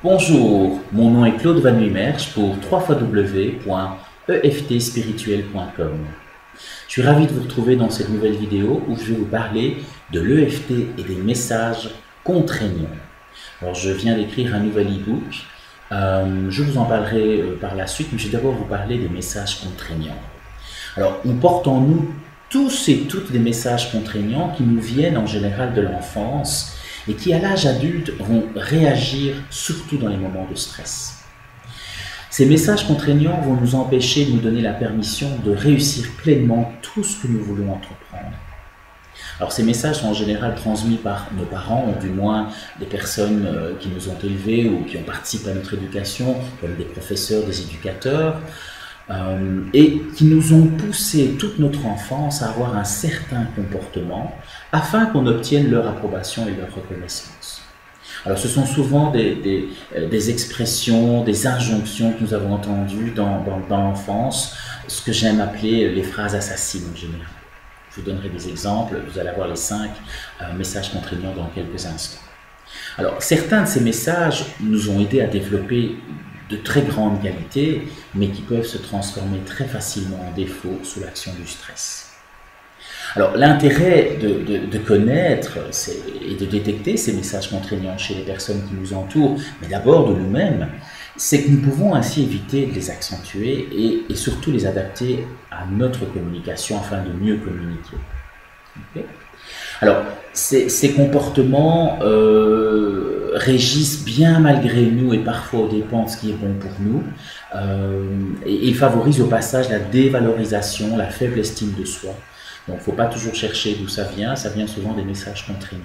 Bonjour, mon nom est Claude Van Numerge pour www.eftspirituel.com. Je suis ravi de vous retrouver dans cette nouvelle vidéo où je vais vous parler de l'EFT et des messages contraignants. Alors je viens d'écrire un nouvel e-book, je vous en parlerai par la suite, mais je vais d'abord vous parler des messages contraignants. Alors on porte en nous tous et toutes des messages contraignants qui nous viennent en général de l'enfance et qui à l'âge adulte vont réagir surtout dans les moments de stress. Ces messages contraignants vont nous empêcher de nous donner la permission de réussir pleinement tout ce que nous voulons entreprendre. Alors ces messages sont en général transmis par nos parents, ou du moins des personnes qui nous ont élevés ou qui ont participé à notre éducation, comme des professeurs, des éducateurs, et qui nous ont poussé toute notre enfance à avoir un certain comportement afin qu'on obtienne leur approbation et leur reconnaissance. Alors ce sont souvent des expressions, des injonctions que nous avons entendues dans l'enfance, ce que j'aime appeler les phrases assassines en général. Je vous donnerai des exemples, vous allez avoir les 5 messages contraignants dans quelques instants. Alors certains de ces messages nous ont aidés à développer de très grande qualité, mais qui peuvent se transformer très facilement en défaut sous l'action du stress. Alors l'intérêt de connaître et de détecter ces messages contraignants chez les personnes qui nous entourent, mais d'abord de nous-mêmes, c'est que nous pouvons ainsi éviter de les accentuer et surtout les adapter à notre communication afin de mieux communiquer. Okay. Alors, ces comportements régissent bien malgré nous et parfois aux dépens de ce qui est bon pour nous, et ils favorisent au passage la dévalorisation, la faible estime de soi. Donc, il ne faut pas toujours chercher d'où ça vient souvent des messages contraignants.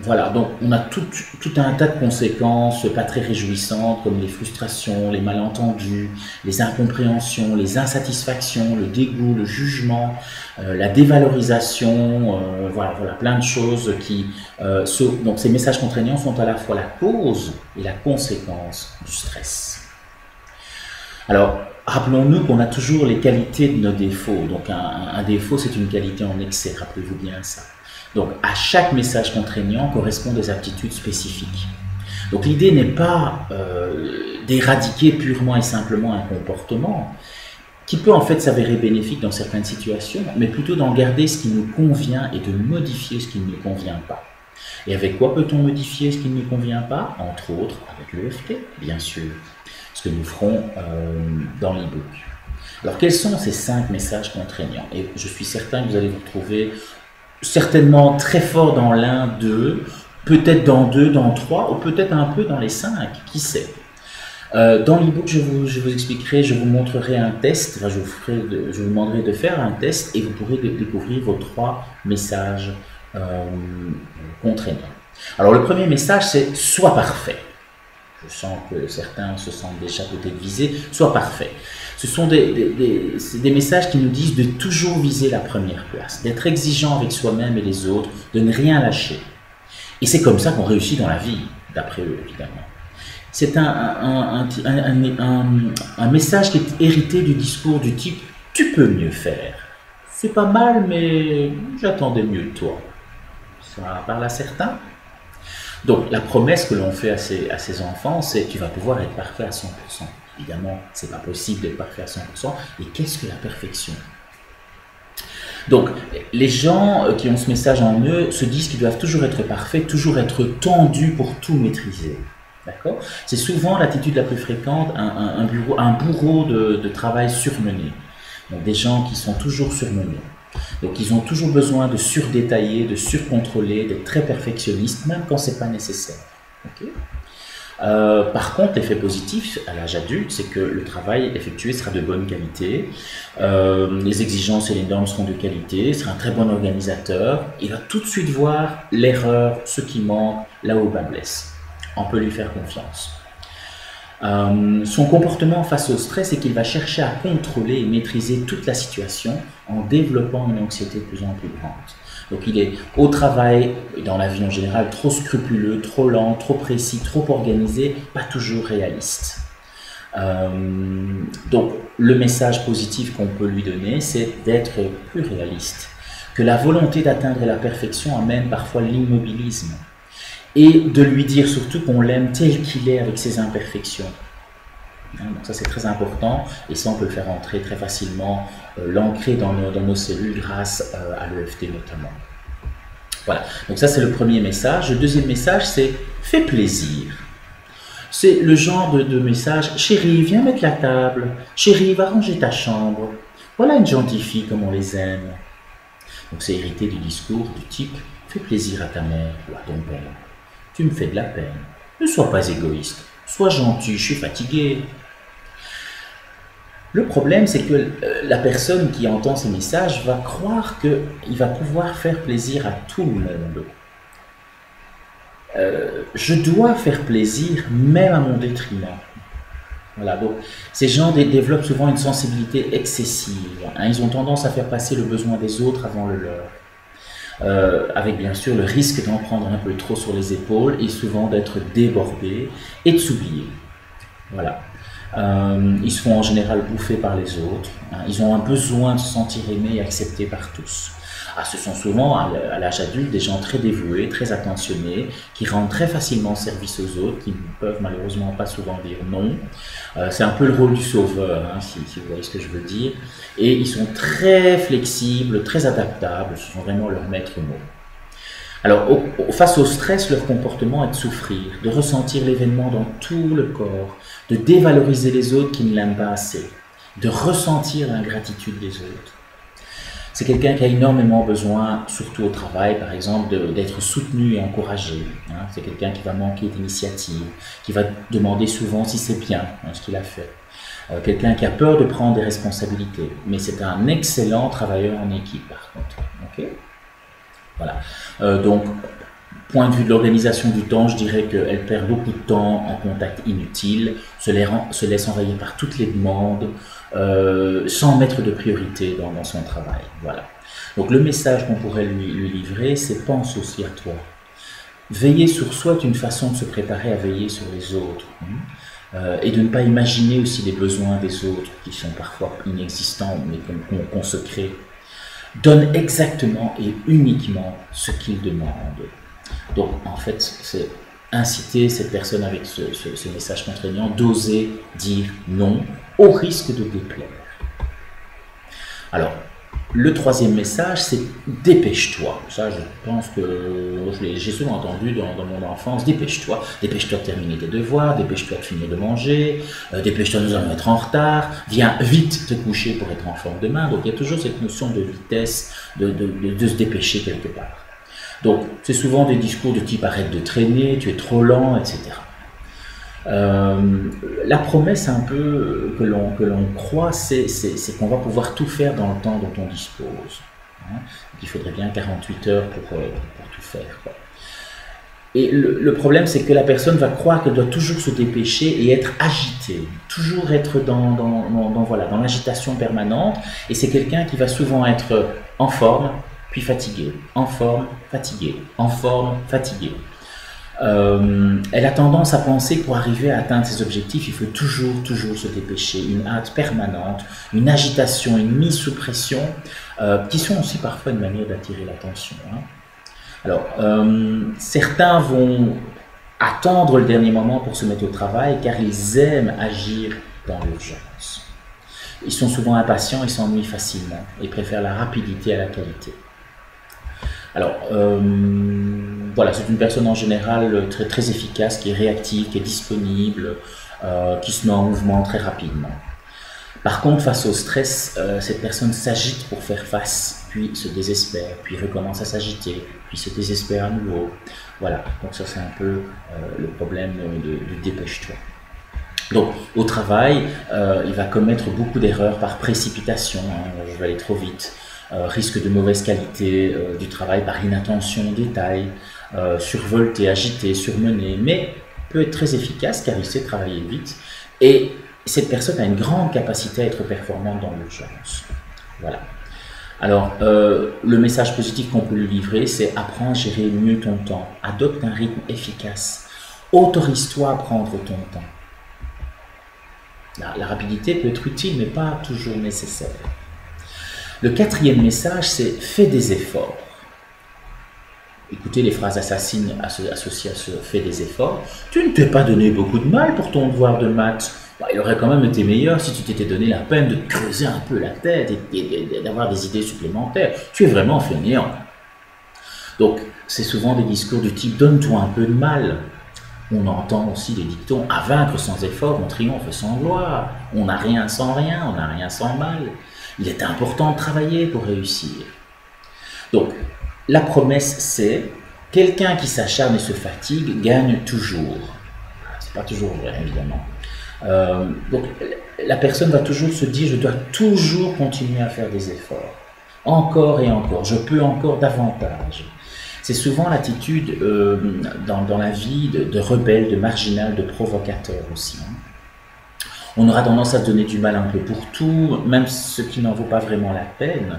Voilà, donc on a tout un tas de conséquences pas très réjouissantes comme les frustrations, les malentendus, les incompréhensions, les insatisfactions, le dégoût, le jugement, la dévalorisation, voilà, plein de choses qui... donc ces messages contraignants sont à la fois la cause et la conséquence du stress. Alors, rappelons-nous qu'on a toujours les qualités de nos défauts. Donc un défaut, c'est une qualité en excès, rappelez-vous bien ça. Donc, à chaque message contraignant correspondent des aptitudes spécifiques. Donc, l'idée n'est pas d'éradiquer purement et simplement un comportement qui peut en fait s'avérer bénéfique dans certaines situations, mais plutôt d'en garder ce qui nous convient et de modifier ce qui ne nous convient pas. Et avec quoi peut-on modifier ce qui ne nous convient pas? Entre autres, avec l'EFT, bien sûr, ce que nous ferons dans l'e-book. Alors, quels sont ces 5 messages contraignants? Et je suis certain que vous allez vous retrouver certainement très fort dans l'un d'eux, peut-être dans 2, dans 3, ou peut-être un peu dans les 5, qui sait. Dans l'e-book, je vous expliquerai, je vous montrerai un test, enfin, je vous demanderai de faire un test et vous pourrez découvrir vos 3 messages contraignants. Alors le premier message, c'est « Sois parfait ». Je sens que certains se sentent déjà peut-être visés, « Sois parfait ». Ce sont des messages qui nous disent de toujours viser la première place, d'être exigeant avec soi-même et les autres, de ne rien lâcher. Et c'est comme ça qu'on réussit dans la vie, d'après eux, évidemment. C'est un message qui est hérité du discours du type « Tu peux mieux faire. C'est pas mal, mais j'attendais mieux de toi. » Ça parle à certains. Donc, la promesse que l'on fait à ses enfants, c'est « Tu vas pouvoir être parfait à 100%. » Évidemment, ce n'est pas possible d'être parfait à 100%. Et qu'est-ce que la perfection? Donc, les gens qui ont ce message en eux se disent qu'ils doivent toujours être parfaits, toujours être tendus pour tout maîtriser. D'accord? C'est souvent l'attitude la plus fréquente, un bourreau de travail surmené. Donc, des gens qui sont toujours surmenés. Donc, ils ont toujours besoin de surdétailler, de surcontrôler, d'être très perfectionnistes, même quand ce n'est pas nécessaire. Okay? Par contre, l'effet positif à l'âge adulte, c'est que le travail effectué sera de bonne qualité, les exigences et les normes seront de qualité, il sera un très bon organisateur, il va tout de suite voir l'erreur, ce qui manque, là où le bas blesse. On peut lui faire confiance. Son comportement face au stress, c'est qu'il va chercher à contrôler et maîtriser toute la situation en développant une anxiété de plus en plus grande. Donc il est au travail, et dans la vie en général, trop scrupuleux, trop lent, trop précis, trop organisé, pas toujours réaliste. Donc le message positif qu'on peut lui donner, c'est d'être plus réaliste. Que la volonté d'atteindre la perfection amène parfois l'immobilisme. et de lui dire surtout qu'on l'aime tel qu'il est avec ses imperfections. Donc ça c'est très important et ça on peut le faire entrer très facilement, l'ancrer dans nos cellules grâce à l'EFT notamment. Voilà, donc ça c'est le premier message. Le deuxième message c'est « fais plaisir ». C'est le genre de message « chérie, viens mettre la table »,« chérie, va ranger ta chambre ». Voilà une gentille fille comme on les aime. Donc c'est hérité du discours du type « fais plaisir à ta mère ou à ton père ». Tu me fais de la peine. Ne sois pas égoïste. Sois gentil, je suis fatigué. Le problème, c'est que la personne qui entend ces messages va croire qu'il va pouvoir faire plaisir à tout le monde. Je dois faire plaisir, même à mon détriment. Voilà, donc ces gens développent souvent une sensibilité excessive. Ils ont tendance à faire passer le besoin des autres avant le leur. Avec bien sûr le risque d'en prendre un peu trop sur les épaules et souvent d'être débordés et de s'oublier. Voilà. Ils se font en général bouffer par les autres. Ils ont un besoin de se sentir aimés et acceptés par tous. Ce sont souvent, à l'âge adulte, des gens très dévoués, très attentionnés, qui rendent très facilement service aux autres, qui ne peuvent malheureusement pas souvent dire non. C'est un peu le rôle du sauveur, si vous voyez ce que je veux dire. Et ils sont très flexibles, très adaptables, ce sont vraiment leurs maîtres mots. Alors, face au stress, leur comportement est de souffrir, de ressentir l'événement dans tout le corps, de dévaloriser les autres qui ne l'aiment pas assez, de ressentir l'ingratitude des autres. C'est quelqu'un qui a énormément besoin, surtout au travail par exemple, d'être soutenu et encouragé. C'est quelqu'un qui va manquer d'initiative, qui va demander souvent si c'est bien ce qu'il a fait. Quelqu'un qui a peur de prendre des responsabilités, mais c'est un excellent travailleur en équipe par contre. Okay, voilà. Donc, point de vue de l'organisation du temps, je dirais qu'elle perd beaucoup de temps en contact inutile, se laisse envahir par toutes les demandes, sans mettre de priorité dans son travail. Voilà. Donc le message qu'on pourrait lui livrer, c'est « pense aussi à toi ». Veiller sur soi est une façon de se préparer à veiller sur les autres. Et de ne pas imaginer aussi les besoins des autres, qui sont parfois inexistants, mais qu'on se crée. Donne exactement et uniquement ce qu'ils demandent. Donc en fait, c'est inciter cette personne avec ce message contraignant d'oser dire non au risque de déplaire. Alors, le troisième message, c'est dépêche-toi. Ça, je pense que j'ai souvent entendu dans mon enfance, dépêche-toi de terminer tes devoirs, dépêche-toi de finir de manger, dépêche-toi, nous allons être en retard, viens vite te coucher pour être en forme demain. Donc il y a toujours cette notion de vitesse, de se dépêcher quelque part. Donc, c'est souvent des discours de type « arrête de traîner, tu es trop lent », etc. La promesse un peu que l'on croit, c'est qu'on va pouvoir tout faire dans le temps dont on dispose. Il faudrait bien 48 heures pour tout faire. Et le problème, c'est que la personne va croire qu'elle doit toujours se dépêcher et être agitée, toujours être dans l'agitation permanente. Et c'est quelqu'un qui va souvent être en forme, puis fatigué, en forme, fatigué, en forme, fatigué. Elle a tendance à penser que pour arriver à atteindre ses objectifs, il faut toujours se dépêcher, une hâte permanente, une agitation, une mise sous pression, qui sont aussi parfois une manière d'attirer l'attention. Alors, certains vont attendre le dernier moment pour se mettre au travail car ils aiment agir dans l'urgence. Ils sont souvent impatients, ils s'ennuient facilement et préfèrent la rapidité à la qualité. Alors, voilà, c'est une personne en général très efficace, qui est réactive, qui est disponible, qui se met en mouvement très rapidement. Par contre, face au stress, cette personne s'agite pour faire face, puis se désespère, puis recommence à s'agiter, puis se désespère à nouveau. Voilà, donc ça c'est un peu le problème du dépêche-toi. Donc, au travail, il va commettre beaucoup d'erreurs par précipitation, je vais aller trop vite. Risque de mauvaise qualité du travail par inattention aux détails, survolté, agité, surmené, mais peut être très efficace car il sait travailler vite et cette personne a une grande capacité à être performante dans l'urgence. Voilà. Alors, le message positif qu'on peut lui livrer, c'est apprends à gérer mieux ton temps, adopte un rythme efficace, autorise-toi à prendre ton temps. La rapidité peut être utile mais pas toujours nécessaire. Le quatrième message, c'est « fais des efforts ». Écoutez les phrases assassines associées à ce fait des efforts. Tu ne t'es pas donné beaucoup de mal pour ton devoir de maths. Bah, il aurait quand même été meilleur si tu t'étais donné la peine de te creuser un peu la tête et d'avoir des idées supplémentaires. Tu es vraiment fainéant. Donc, c'est souvent des discours du type « donne-toi un peu de mal ». On entend aussi des dictons « à vaincre sans effort, on triomphe sans gloire ». On n'a rien sans rien, on n'a rien sans mal. Il est important de travailler pour réussir. Donc, la promesse, c'est « quelqu'un qui s'acharne et se fatigue gagne toujours ». C'est pas toujours vrai, évidemment. Donc, la personne va toujours se dire « je dois toujours continuer à faire des efforts. Encore et encore, je peux encore davantage ». C'est souvent l'attitude dans la vie de rebelle, de marginal, de provocateur aussi. On aura tendance à se donner du mal un peu pour tout, même ce qui n'en vaut pas vraiment la peine.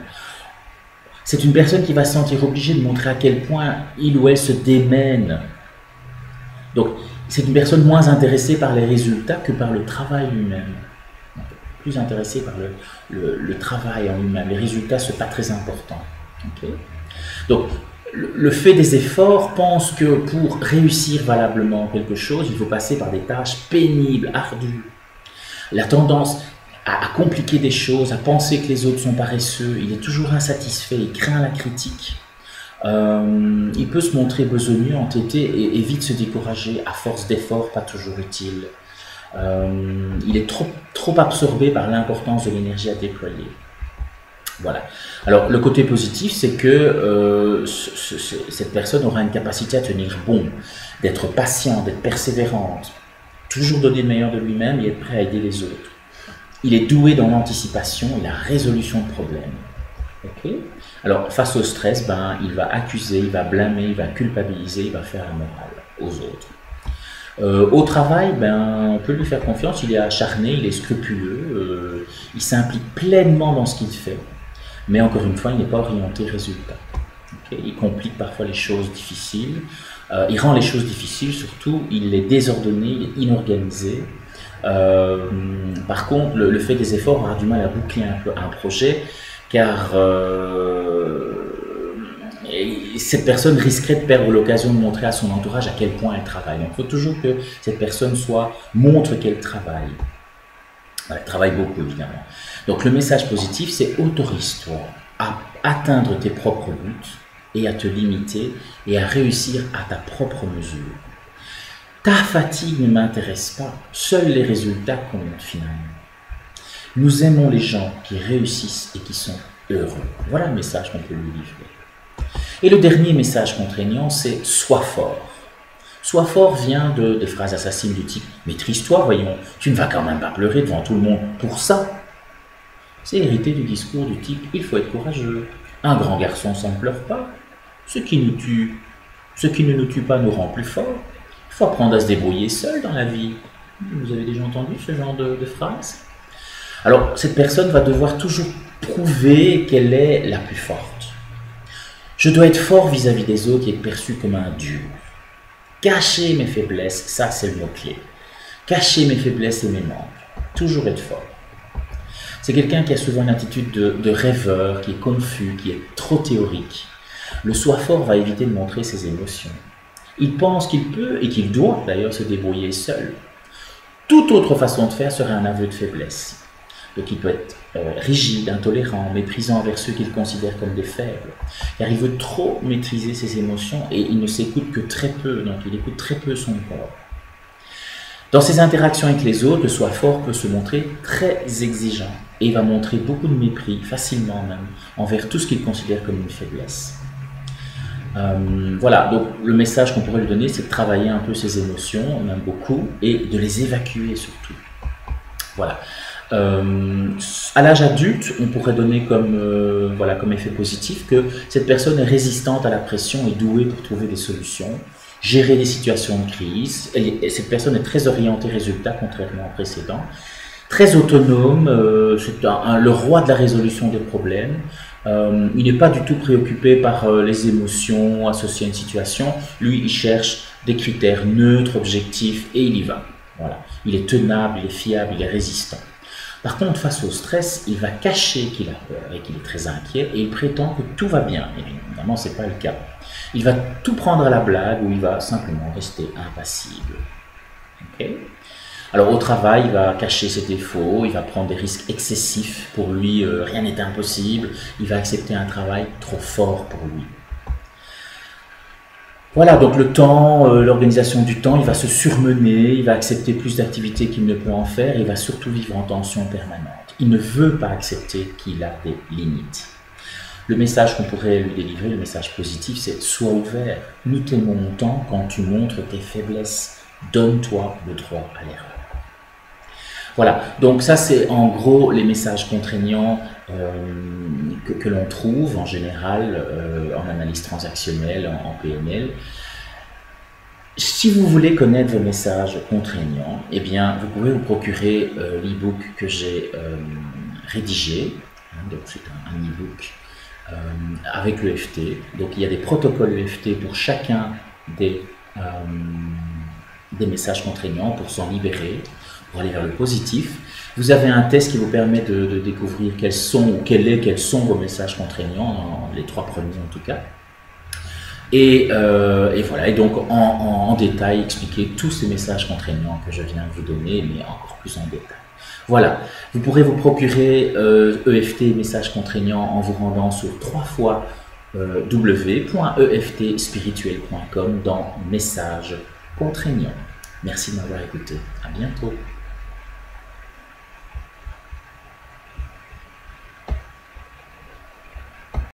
C'est une personne qui va se sentir obligée de montrer à quel point il ou elle se démène. Donc, c'est une personne moins intéressée par les résultats que par le travail lui-même. Plus intéressée par le travail en lui-même. Les résultats, ce n'est pas très important. Okay? Donc, le fait des efforts pense que pour réussir valablement quelque chose, il faut passer par des tâches pénibles, ardues. La tendance à compliquer des choses, à penser que les autres sont paresseux, il est toujours insatisfait, il craint la critique. Il peut se montrer besogneux, entêté et vite se décourager à force d'efforts pas toujours utiles. Il est trop absorbé par l'importance de l'énergie à déployer. Voilà. Alors, le côté positif, c'est que cette personne aura une capacité à tenir bon, d'être patient, d'être persévérante, toujours donner le meilleur de lui-même et être prêt à aider les autres. Il est doué dans l'anticipation et la résolution de problèmes. Okay? Alors, face au stress, il va accuser, il va blâmer, il va culpabiliser, il va faire la morale aux autres. Au travail, on peut lui faire confiance, il est acharné, il est scrupuleux, il s'implique pleinement dans ce qu'il fait. Mais encore une fois, il n'est pas orienté résultat. Okay? Il complique parfois les choses difficiles. Il rend les choses difficiles, surtout, il est désordonné, il est inorganisé. Par contre, le fait des efforts aura du mal à boucler un projet, car cette personne risquerait de perdre l'occasion de montrer à son entourage à quel point elle travaille. Donc, il faut toujours que cette personne montre qu'elle travaille. Elle travaille beaucoup, évidemment. Donc, le message positif, c'est autorise-toi à atteindre tes propres buts et à te limiter et à réussir à ta propre mesure. Ta fatigue ne m'intéresse pas, seuls les résultats comptent finalement. Nous aimons les gens qui réussissent et qui sont heureux. Voilà le message qu'on peut lui livrer. Et le dernier message contraignant, c'est « sois fort ». Sois fort vient des phrases assassines du type « maîtrise-toi, voyons, tu ne vas quand même pas pleurer devant tout le monde pour ça ». C'est hérité du discours du type « il faut être courageux, un grand garçon ça ne pleure pas, ce qui ne nous tue pas nous rend plus forts, il faut apprendre à se débrouiller seul dans la vie ». Vous avez déjà entendu ce genre de phrase? Alors, cette personne va devoir toujours prouver qu'elle est la plus forte. Je dois être fort vis-à-vis des autres et être perçu comme un dur. Cacher mes faiblesses, ça c'est le mot-clé. Cacher mes faiblesses et mes manques. Toujours être fort. C'est quelqu'un qui a souvent une attitude de rêveur, qui est confus, qui est trop théorique. Le soi fort va éviter de montrer ses émotions. Il pense qu'il peut et qu'il doit d'ailleurs se débrouiller seul. Toute autre façon de faire serait un aveu de faiblesse. Donc il peut être rigide, intolérant, méprisant envers ceux qu'il considère comme des faibles, car il veut trop maîtriser ses émotions et il ne s'écoute que très peu, donc il écoute très peu son corps. Dans ses interactions avec les autres, le soi fort peut se montrer très exigeant et il va montrer beaucoup de mépris, facilement même, envers tout ce qu'il considère comme une faiblesse. Voilà, donc le message qu'on pourrait lui donner, c'est de travailler un peu ses émotions, on aime beaucoup, et de les évacuer surtout. Voilà. À l'âge adulte, on pourrait donner comme effet positif que cette personne est résistante à la pression et douée pour trouver des solutions, gérer des situations de crise. Cette personne est très orientée résultat, contrairement au précédent. Très autonome, c'est le roi de la résolution des problèmes. Il n'est pas du tout préoccupé par les émotions associées à une situation. Lui, il cherche des critères neutres, objectifs, et il y va. Voilà. Il est tenable, il est fiable, il est résistant. Par contre, face au stress, il va cacher qu'il a peur et qu'il est très inquiet et il prétend que tout va bien. Et évidemment, ce n'est pas le cas. Il va tout prendre à la blague ou il va simplement rester impassible. Okay. Alors au travail, il va cacher ses défauts, il va prendre des risques excessifs. Pour lui, rien n'est impossible. Il va accepter un travail trop fort pour lui. Voilà, donc le temps, l'organisation du temps, il va se surmener, il va accepter plus d'activités qu'il ne peut en faire, il va surtout vivre en tension permanente. Il ne veut pas accepter qu'il a des limites. Le message qu'on pourrait lui délivrer, le message positif, c'est « Sois ouvert, nous t'aimons tant quand tu montres tes faiblesses, donne-toi le droit à l'erreur ». Voilà, donc ça c'est en gros les messages contraignants que l'on trouve en général en analyse transactionnelle, en PNL. Si vous voulez connaître vos messages contraignants, eh bien vous pouvez vous procurer l'e-book que j'ai rédigé. Donc c'est un e-book avec l'EFT. Donc il y a des protocoles EFT pour chacun des messages contraignants pour s'en libérer, pour aller vers le positif. Vous avez un test qui vous permet de découvrir quels sont vos messages contraignants, les 3 premiers en tout cas. Et voilà, et donc en détail expliquer tous ces messages contraignants que je viens de vous donner, mais encore plus en détail. Voilà, vous pourrez vous procurer EFT messages contraignants en vous rendant sur 3 fois www.eftspirituel.com dans messages contraignants. Merci de m'avoir écouté. À bientôt.